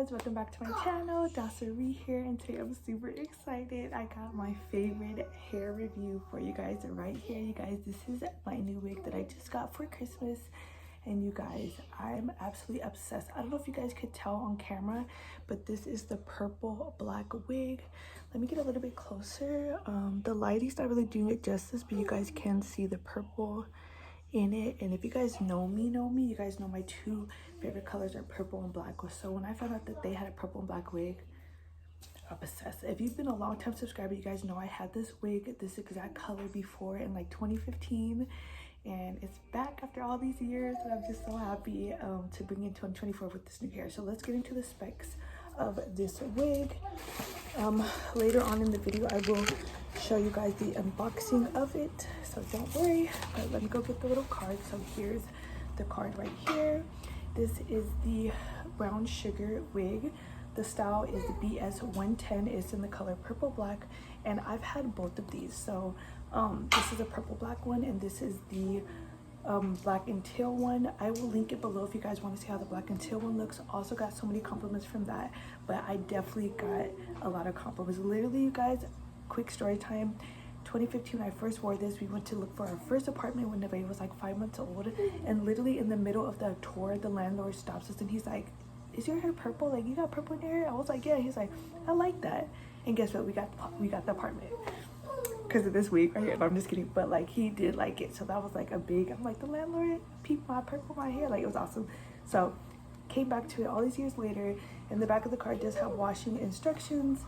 guys, welcome back to my channel. Dassahmariee here, and today I'm super excited. I got my favorite hair review for you guys right here. You guys, this is my new wig that I just got for Christmas, and you guys, I'm absolutely obsessed. I don't know if you guys could tell on camera, but this is the purple black wig. Let me get a little bit closer. The lighting's not really doing it justice, but you guys can see the purple in it. And if you guys know me, you guys know my two favorite colors are purple and black. So when I found out that they had a purple and black wig, I'm obsessed. If you've been a long time subscriber, you guys know I had this wig, this exact color before in like 2015, and it's back after all these years, and I'm just so happy to bring in 2024 with this new hair. So let's get into the specs of this wig. Later on in the video I will show you guys the unboxing of it, so don't worry. But let me go get the little card. So here's the card right here. This is the brown sugar wig. The style is the BS110. It's in the color purple black, and I've had both of these. So this is a purple black one, and this is the black and teal one. I will link it below if you guys want to see how the black and teal one looks. Also got so many compliments from that, but I definitely got a lot of compliments. Literally, you guys, quick story time. 2015, when I first wore this, we went to look for our first apartment when the baby was like 5 months old, and literally in the middle of the tour, the landlord stops us and he's like, "Is your hair purple? Like, you got purple in your hair?" I was like, "Yeah." He's like, "I like that." And guess what? We got the apartment because of this wig right here. No, I'm just kidding, but like, he did like it, so that was like a big, I'm like, the landlord peeped my purple my hair. Like, it was awesome. So came back to it all these years later. In the back of the card does have washing instructions.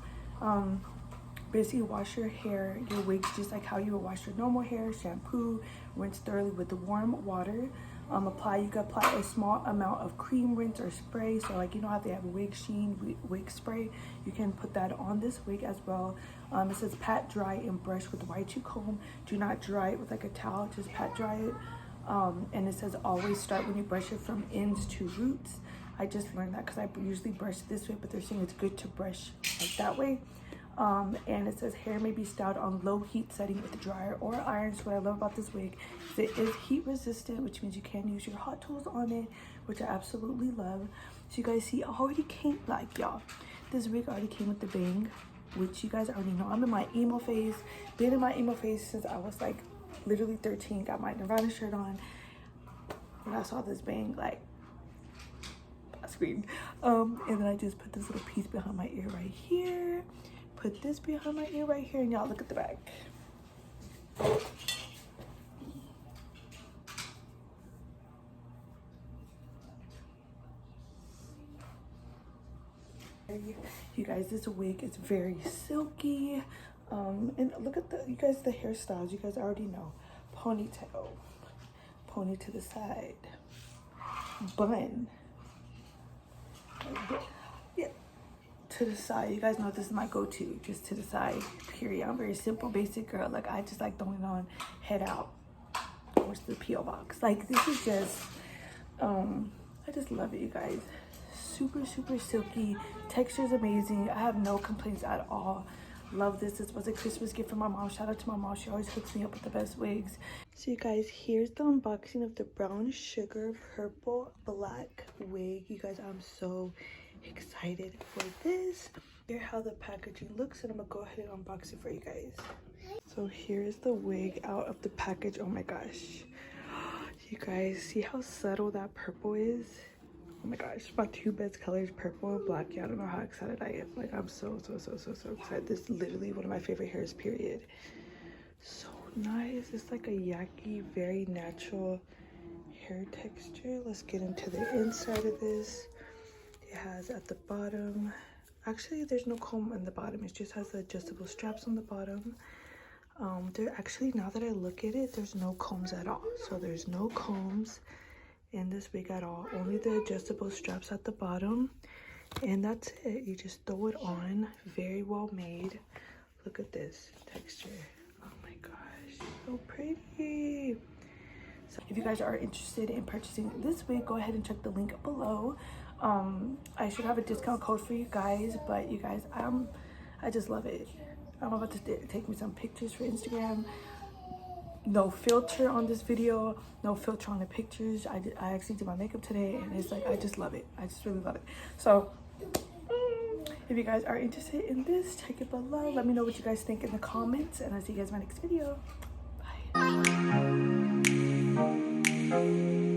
Basically, wash your hair, your wigs, just like how you would wash your normal hair. Shampoo, rinse thoroughly with the warm water. You can apply a small amount of cream, rinse, or spray. So like, you know how they have wig sheen, wig spray, you can put that on this wig as well. It says pat, dry, and brush with the Whittier comb. Do not dry it with like a towel, just pat dry it. And it says always start when you brush it from ends to roots. I just learned that because I usually brush this way, but they're saying it's good to brush like that way. And it says hair may be styled on low heat setting with a dryer or iron. So what I love about this wig is it is heat resistant, which means you can use your hot tools on it, which I absolutely love. So you guys see, already came, like, y'all, this wig already came with the bang, which you guys already know. I'm in my emo phase, been in my emo phase since I was like literally 13. Got my Nirvana shirt on when I saw this bang, like, I screamed. And then I just put this little piece behind my ear right here. Put this behind my ear right here, and y'all look at the back. You guys, this wig is very silky. And look at the, you guys, the hairstyles. You guys already know. Ponytail, pony to the side, bun, yeah, to the side. You guys know this is my go-to, just to the side, period. I'm a very simple, basic girl. Like, I just like throwing it on, head out, where's the P.O. box. Like, this is just I just love it, you guys. Super silky, texture is amazing. I have no complaints at all. Love this. This was a Christmas gift from my mom. Shout out to my mom. She always hooks me up with the best wigs. So you guys, here's the unboxing of the brown sugar purple black wig. You guys, I'm so excited for this. Here's how the packaging looks, and I'm gonna go ahead and unbox it for you guys. So here's the wig out of the package. Oh my gosh, you guys, see how subtle that purple is? Oh my gosh, my two best colors, purple and black. Y'all don't know how excited I am. Like, I'm so excited. This is literally one of my favorite hairs, period. So nice. It's like a yucky, very natural hair texture. Let's get into the inside of this. It has at the bottom, actually there's no comb in the bottom. It just has the adjustable straps on the bottom. There actually, now that I look at it, there's no combs at all. So there's no combs in this wig at all, only the adjustable straps at the bottom, and that's it. You just throw it on. Very well made. Look at this texture. Oh my gosh, so pretty. So if you guys are interested in purchasing this wig, go ahead and check the link below. I should have a discount code for you guys, but you guys, I just love it. I'm about to take me some pictures for Instagram. No filter on this video, no filter on the pictures. I actually did my makeup today, and it's like, I just love it. I just really love it. So If you guys are interested in this, check it below. Let me know what you guys think in the comments, and I'll see you guys in my next video. Bye.